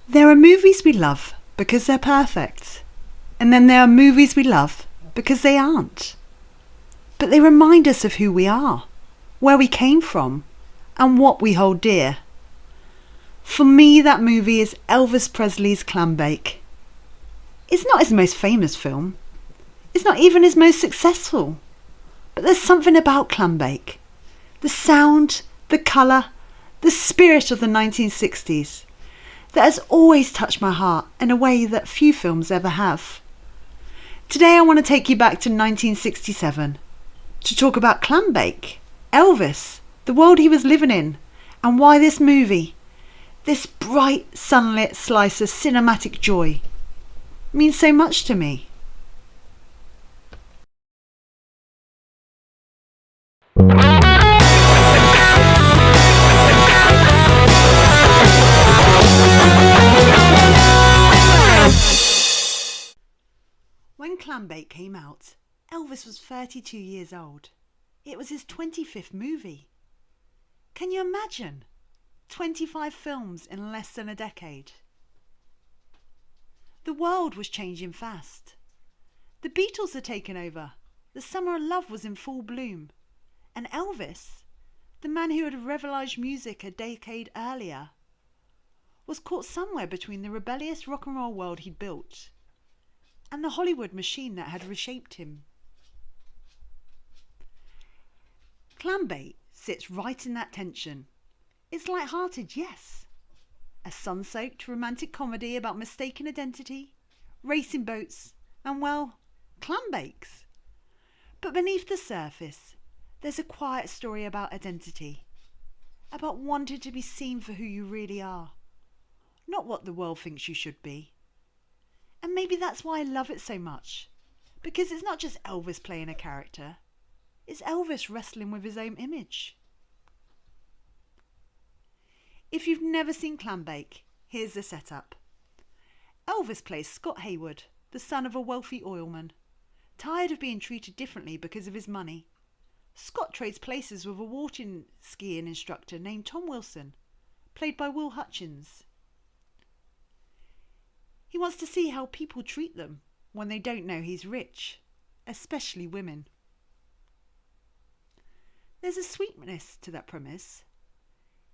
There are movies we love because they're perfect, and then there are movies we love because they aren't. But they remind us of who we are, where we came from, and what we hold dear. For me, that movie is Elvis Presley's Clambake. It's not his most famous film. It's not even his most successful. But there's something about Clambake. The sound, the colour, the spirit of the 1960s that has always touched my heart in a way that few films ever have. Today I want to take you back to 1967 to talk about Clambake, Elvis, the world he was living in, and why this movie, this bright sunlit slice of cinematic joy, means so much to me. When Clambake came out, Elvis was 32 years old. It was his 25th movie. Can you imagine? 25 films in less than a decade. The world was changing fast. The Beatles had taken over. The summer of love was in full bloom. And Elvis, the man who had revolutionized music a decade earlier, was caught somewhere between the rebellious rock and roll world he'd built and the Hollywood machine that had reshaped him. Clambake sits right in that tension. It's light-hearted, yes. A sun-soaked romantic comedy about mistaken identity, racing boats, and, well, clambakes. But beneath the surface, there's a quiet story about identity, about wanting to be seen for who you really are, not what the world thinks you should be. And maybe that's why I love it so much, because it's not just Elvis playing a character, it's Elvis wrestling with his own image. If you've never seen Clambake, here's the setup. Elvis plays Scott Haywood, the son of a wealthy oilman. Tired of being treated differently because of his money, Scott trades places with a water skiing instructor named Tom Wilson, played by Will Hutchins. He wants to see how people treat them when they don't know he's rich, especially women. There's a sweetness to that premise.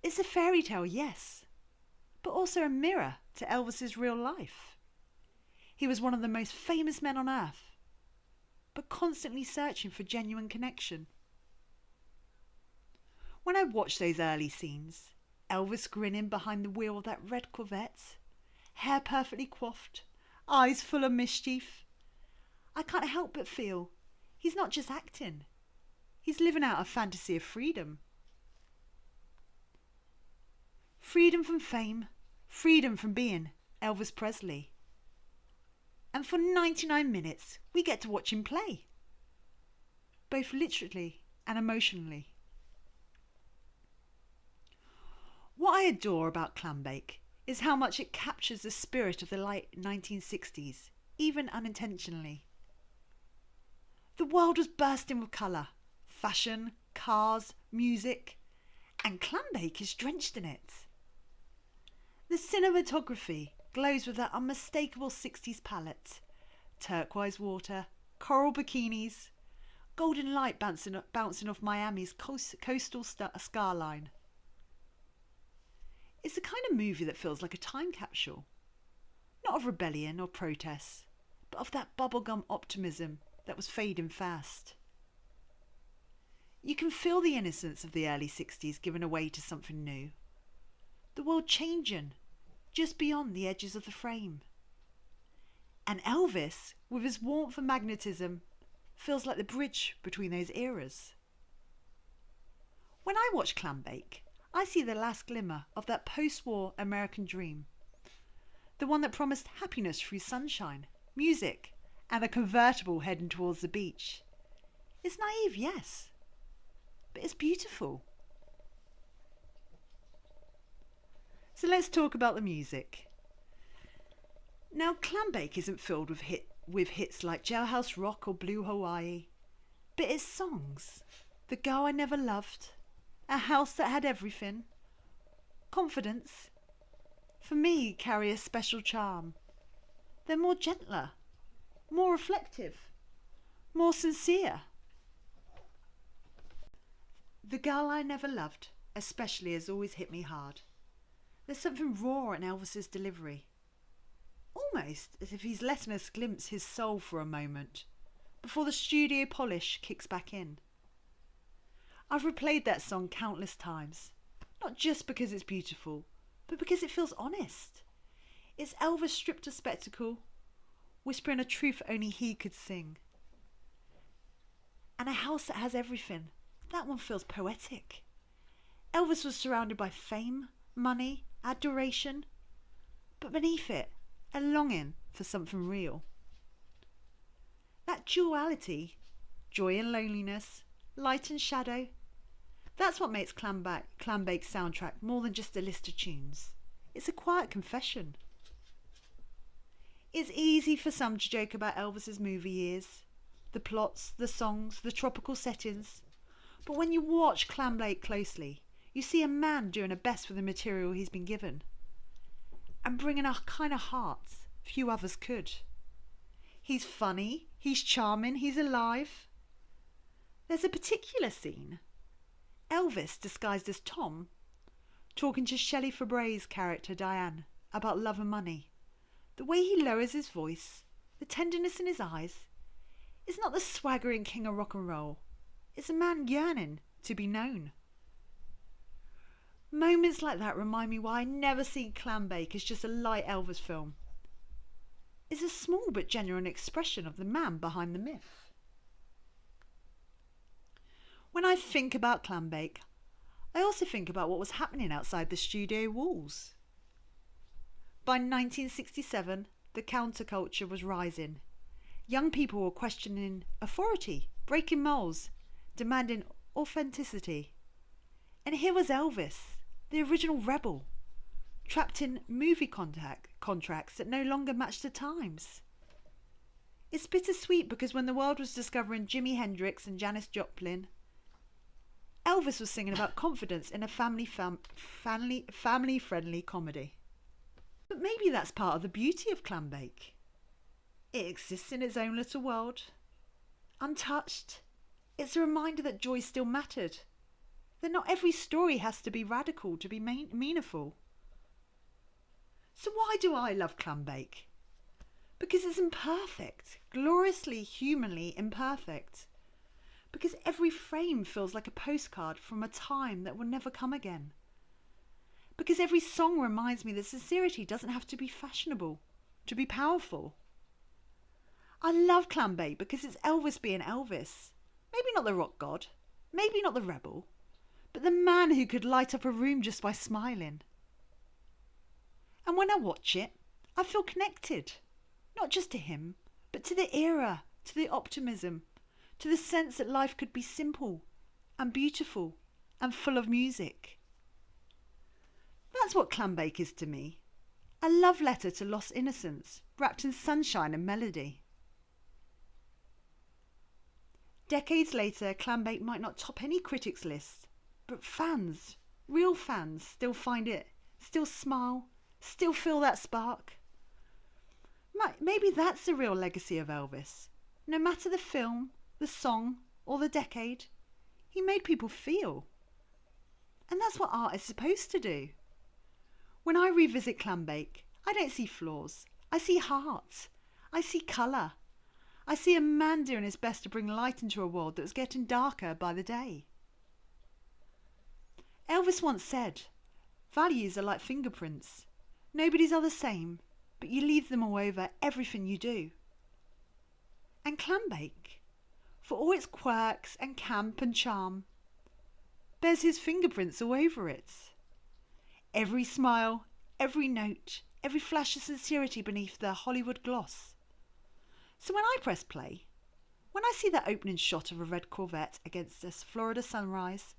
It's a fairy tale, yes, but also a mirror to Elvis's real life. He was one of the most famous men on earth, but constantly searching for genuine connection. When I watch those early scenes, Elvis grinning behind the wheel of that red Corvette, hair perfectly coiffed, eyes full of mischief, I can't help but feel he's not just acting, he's living out a fantasy of freedom. Freedom from fame, freedom from being Elvis Presley. And for 99 minutes, we get to watch him play, both literally and emotionally. What I adore about Clambake is how much it captures the spirit of the late 1960s, even unintentionally. The world was bursting with colour, fashion, cars, music, and Clambake is drenched in it. The cinematography glows with that unmistakable 60s palette. Turquoise water, coral bikinis, golden light bouncing off Miami's coastal skyline. It's the kind of movie that feels like a time capsule, not of rebellion or protest, but of that bubblegum optimism that was fading fast. You can feel the innocence of the early 60s given away to something new. The world changing just beyond the edges of the frame. And Elvis, with his warmth and magnetism, feels like the bridge between those eras. When I watch Clambake, I see the last glimmer of that post-war American dream. The one that promised happiness through sunshine, music, and a convertible heading towards the beach. It's naive, yes, but it's beautiful. So let's talk about the music. Now, Clambake isn't filled with hits like Jailhouse Rock or Blue Hawaii, but it's songs. The Girl I Never Loved, A House That Had Everything, Confidence, for me, carry a special charm. They're more gentler, more reflective, more sincere. The Girl I Never Loved especially has always hit me hard. There's something raw in Elvis's delivery. Almost as if he's letting us glimpse his soul for a moment, before the studio polish kicks back in. I've replayed that song countless times, not just because it's beautiful, but because it feels honest. It's Elvis stripped of spectacle, whispering a truth only he could sing. And a house that has everything, that one feels poetic. Elvis was surrounded by fame, money, adoration, but beneath it, a longing for something real. That duality, joy and loneliness, light and shadow, that's what makes Clambake's soundtrack more than just a list of tunes. It's a quiet confession. It's easy for some to joke about Elvis's movie years, the plots, the songs, the tropical settings, but when you watch Clambake closely, you see a man doing a best with the material he's been given, and bringing a kind of heart few others could. He's funny, he's charming, he's alive. There's a particular scene. Elvis, disguised as Tom, talking to Shelley Fabray's character Diane about love and money. The way he lowers his voice, the tenderness in his eyes, is not the swaggering king of rock and roll. It's a man yearning to be known. Moments like that remind me why I never see Clambake as just a light Elvis film. It's a small but genuine expression of the man behind the myth. When I think about Clambake, I also think about what was happening outside the studio walls. By 1967, the counterculture was rising. Young people were questioning authority, breaking molds, demanding authenticity. And here was Elvis, the original rebel, trapped in movie contracts that no longer matched the times. It's bittersweet because when the world was discovering Jimi Hendrix and Janis Joplin, Elvis was singing about confidence in a family-friendly comedy. But maybe that's part of the beauty of Clambake. It exists in its own little world, untouched. It's a reminder that joy still mattered, that not every story has to be radical to be meaningful. So why do I love Clambake? Because it's imperfect, gloriously, humanly imperfect. Because every frame feels like a postcard from a time that will never come again. Because every song reminds me that sincerity doesn't have to be fashionable, to be powerful. I love Clambake because it's Elvis being Elvis. Maybe not the rock god, maybe not the rebel, but the man who could light up a room just by smiling. And when I watch it, I feel connected, not just to him, but to the era, to the optimism, to the sense that life could be simple and beautiful and full of music. That's what Clambake is to me, a love letter to lost innocence, wrapped in sunshine and melody. Decades later, Clambake might not top any critics' list, but fans, real fans, still find it, still smile, still feel that spark. Maybe that's the real legacy of Elvis. No matter the film, the song, or the decade, he made people feel. And that's what art is supposed to do. When I revisit Clambake, I don't see flaws. I see heart. I see colour. I see a man doing his best to bring light into a world that was getting darker by the day. Elvis once said, "Values are like fingerprints. Nobody's are the same, but you leave them all over everything you do." And Clambake, for all its quirks and camp and charm, bears his fingerprints all over it. Every smile, every note, every flash of sincerity beneath the Hollywood gloss. So when I press play, when I see that opening shot of a red Corvette against a Florida sunrise,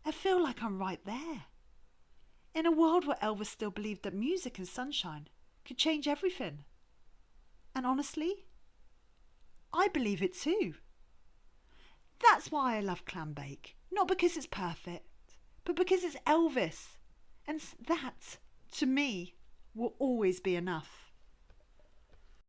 I feel like I'm right there. In a world where Elvis still believed that music and sunshine could change everything. And honestly, I believe it too. That's why I love Clambake. Not because it's perfect, but because it's Elvis. And that, to me, will always be enough.